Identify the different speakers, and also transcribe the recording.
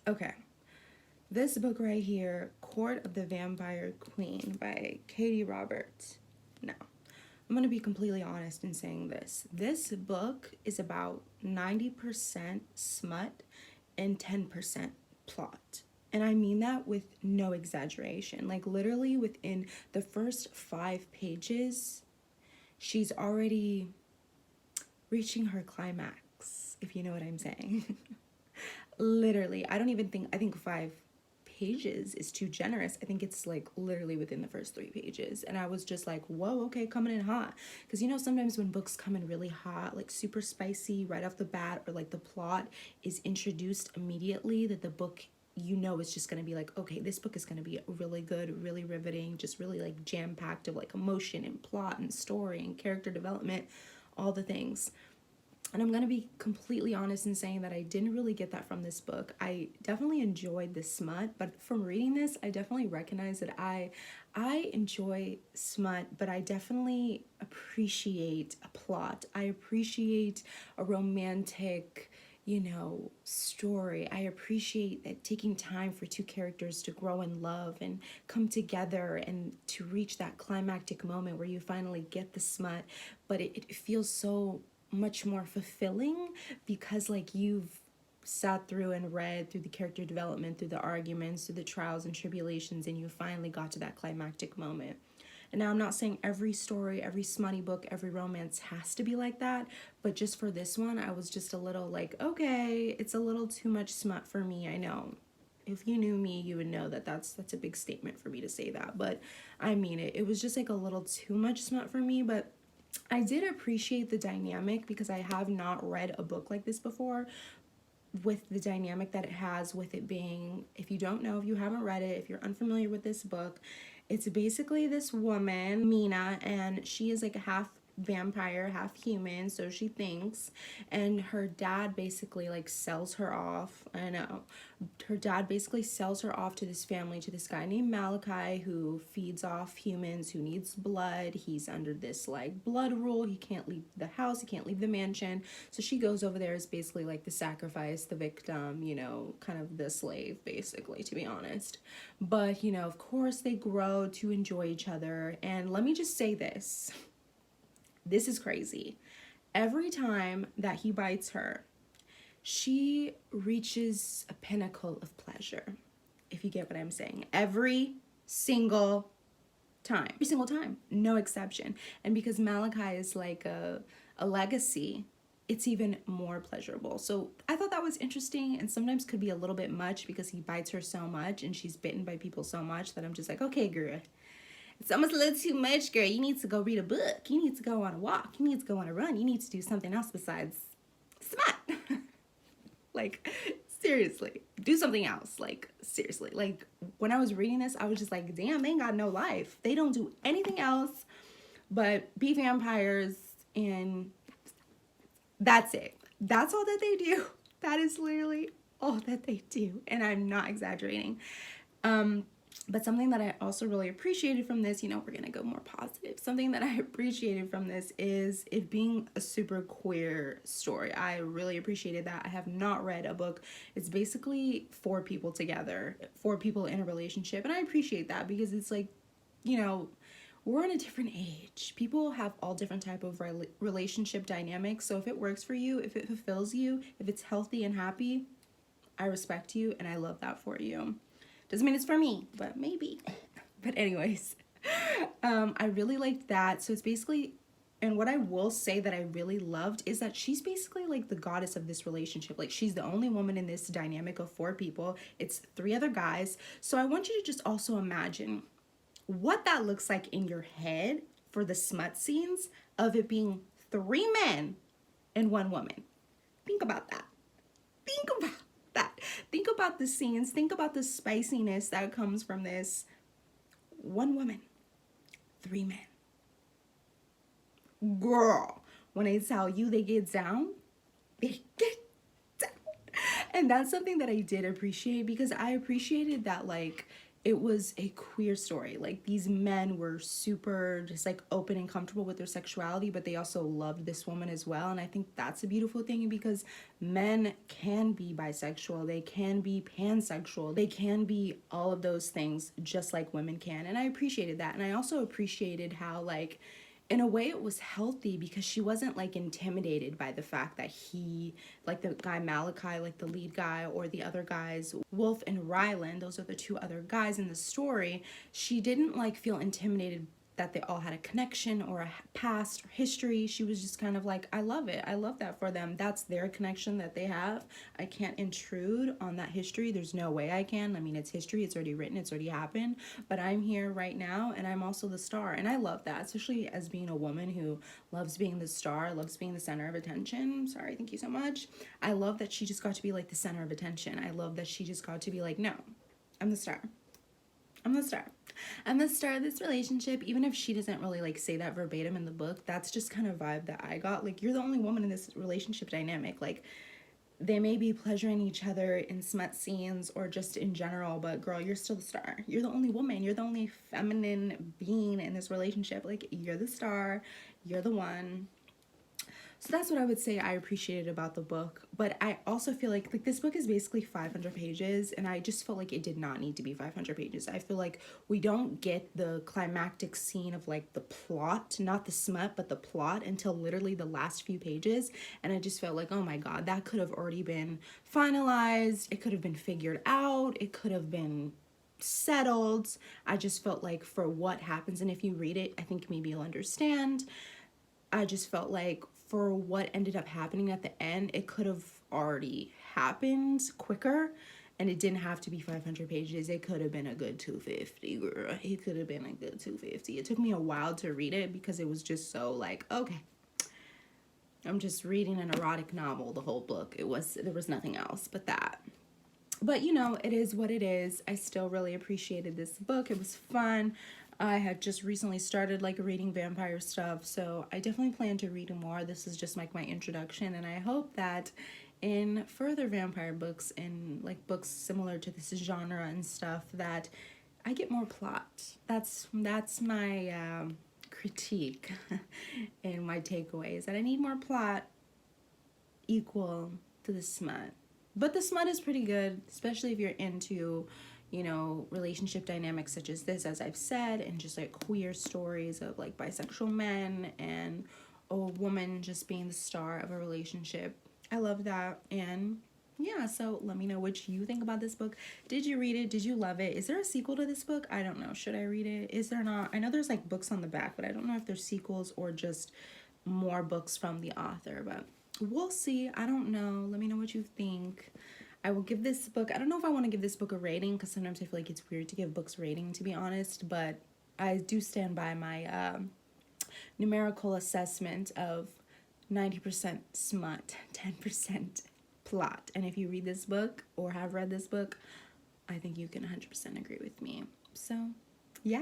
Speaker 1: Okay. This book right here, Court of the Vampire Queen by Katie Roberts. Now, I'm going to be completely honest in saying this. This book is about 90% smut and 10% plot. And I mean that with no exaggeration. Like, literally, within the first 5 pages, she's already reaching her climax, if you know what I'm saying. Literally, I think 5 pages is too generous. I think it's like literally within the first 3 pages. And I was just like, whoa, okay, coming in hot. Because you know, sometimes when books come in really hot, like super spicy right off the bat, or like the plot is introduced immediately, that the book, you know, is just going to be like, okay, this book is going to be really good, really riveting, just really like jam-packed of like emotion and plot and story and character development, all the things. And I'm going to be completely honest in saying that I didn't really get that from this book. I definitely enjoyed the smut, but from reading this, I definitely recognize that I enjoy smut, but I definitely appreciate a plot. I appreciate a romantic, you know, story. I appreciate that taking time for two characters to grow in love and come together and to reach that climactic moment where you finally get the smut, but it feels so much more fulfilling because like you've sat through and read through the character development, through the arguments, through the trials and tribulations, and you finally got to that climactic moment. And now I'm not saying every story, every smutty book, every romance has to be like that, but just for this one, I was just a little like, okay, it's a little too much smut for me. I know. If you knew me, you would know that that's a big statement for me to say that, but I mean it. It was just like a little too much smut for me, but I did appreciate the dynamic because I have not read a book like this before, with the dynamic that it has with it being, if you don't know, if you haven't read it, if you're unfamiliar with this book, it's basically this woman, Mina, and she is like a half vampire, half human, so she thinks, and her dad basically like sells her off. I know. Her dad basically sells her off to this family, to this guy named Malachi, who feeds off humans, who needs blood. He's under this like blood rule. He can't leave the house, he can't leave the mansion. So she goes over there as basically like the sacrifice, the victim, you know, kind of the slave, basically, to be honest. But, you know, of course they grow to enjoy each other. And let me just say this. This is crazy. Every time that he bites her, she reaches a pinnacle of pleasure, if you get what I'm saying. Every single time. Every single time. No exception. And because Malachi is like a legacy, it's even more pleasurable. So I thought that was interesting, and sometimes could be a little bit much because he bites her so much and she's bitten by people so much that I'm just like, okay, girl, it's almost a little too much, girl. You need to go read a book. You need to go on a walk. You need to go on a run. You need to do something else besides smut. Like, seriously. Do something else. Like, seriously. Like, when I was reading this, I was just like, damn, they ain't got no life. They don't do anything else but be vampires, and that's it. That's all that they do. That is literally all that they do. And I'm not exaggerating. But something that I also really appreciated from this, you know, we're going to go more positive. Something that I appreciated from this is it being a super queer story. I really appreciated that. I have not read a book. It's basically 4 people together, 4 people in a relationship. And I appreciate that because it's like, you know, we're in a different age. People have all different type of relationship dynamics. So if it works for you, if it fulfills you, if it's healthy and happy, I respect you and I love that for you. Doesn't mean it's for me, but maybe. But anyways, I really liked that. So it's basically, and what I will say that I really loved is that she's basically like the goddess of this relationship. Like, she's the only woman in this dynamic of 4 people. It's 3 other guys. So I want you to just also imagine what that looks like in your head for the smut scenes of it being 3 men and 1 woman. Think about that. Think about that. Think about the scenes. Think about the spiciness that comes from this. 1 woman, 3 men. Girl, when I tell you they get down, they get down. And that's something that I did appreciate, because I appreciated that, like, it was a queer story. Like, these men were super just like open and comfortable with their sexuality, but they also loved this woman as well. And I think that's a beautiful thing, because men can be bisexual, they can be pansexual, they can be all of those things just like women can. And I appreciated that. And I also appreciated how, like, in a way it was healthy, because she wasn't like intimidated by the fact that he, like the guy Malachi, like the lead guy, or the other guys, Wolf and Ryland, those are the two other guys in the story. She didn't like feel intimidated that they all had a connection or a past or history. She was just kind of like, I love it. I love that for them. That's their connection that they have. I can't intrude on that history. There's no way I can. I mean, it's history. It's already written. It's already happened. But I'm here right now, and I'm also the star. And I love that, especially as being a woman who loves being the star, loves being the center of attention. Sorry, thank you so much. I love that she just got to be like the center of attention. I love that she just got to be like, no, I'm the star. I'm the star. I'm the star of this relationship. Even if she doesn't really like say that verbatim in the book, that's just kind of vibe that I got. Like, you're the only woman in this relationship dynamic. Like, they may be pleasuring each other in smut scenes or just in general, but girl, you're still the star. You're the only woman. You're the only feminine being in this relationship. Like, you're the star. You're the one. So that's what I would say I appreciated about the book. But I also feel like this book is basically 500 pages, and I just felt like it did not need to be 500 pages. I feel like we don't get the climactic scene of like the plot, not the smut, but the plot, until literally the last few pages. And I just felt like, oh my God, that could have already been finalized. It could have been figured out. It could have been settled. I just felt like for what happens, and if you read it, I think maybe you'll understand. I just felt like for what ended up happening at the end, it could have already happened quicker, and it didn't have to be 500 pages. It could have been a good 250, girl. It could have been a good 250. It took me a while to read it because it was just so like, okay, I'm just reading an erotic novel, the whole book. There was nothing else but that. But you know, it is what it is. I still really appreciated this book. It was fun. I had just recently started like reading vampire stuff, so I definitely plan to read more. This is just like my introduction, and I hope that in further vampire books and like books similar to this genre and stuff, that I get more plot. That's my critique and my takeaways, that I need more plot equal to the smut. But the smut is pretty good, especially if you're into, you know, relationship dynamics such as this, as I've said, and just like queer stories of like bisexual men and a woman just being the star of a relationship. I love that. And yeah, so let me know what you think about this book. Did you read it? Did you love it? Is there a sequel to this book? I don't know. Should I read it? Is there not? I know there's like books on the back, but I don't know if there's sequels or just more books from the author, but we'll see. I don't know. Let me know what you think. I will give this book, I don't know if I want to give this book a rating, because sometimes I feel like it's weird to give books rating, to be honest, but I do stand by my numerical assessment of 90% smut, 10% plot. And if you read this book or have read this book, I think you can 100% agree with me. So, yeah.